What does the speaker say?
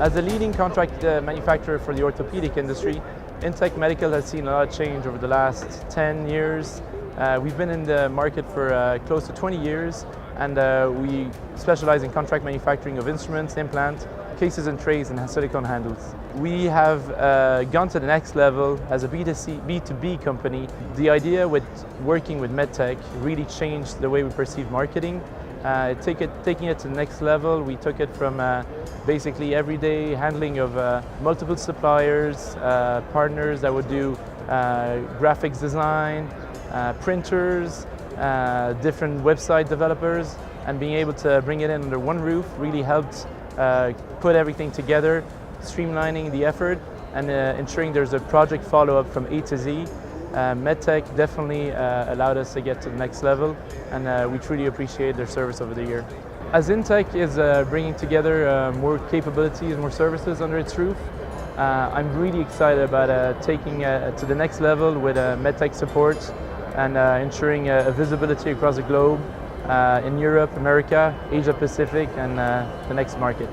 As a leading contract manufacturer for the orthopedic industry, InTech Medical has seen a lot of change over the last 10 years. We've been in the market for close to 20 years, and we specialize in contract manufacturing of instruments, implants, cases and trays, and silicone handles. We have gone to the next level as a B2B company. The idea with working with MedTech really changed the way we perceive marketing. Taking it to the next level, we took it from basically everyday handling of multiple suppliers, partners that would do graphics design, printers, different website developers, and being able to bring it in under one roof really helped put everything together, streamlining the effort and ensuring there's a project follow-up from A to Z. MedTech definitely allowed us to get to the next level, and we truly appreciate their service over the year. As InTech is bringing together more capabilities, more services under its roof, I'm really excited about taking to the next level with MedTech support and ensuring visibility across the globe in Europe, America, Asia Pacific, and the next market.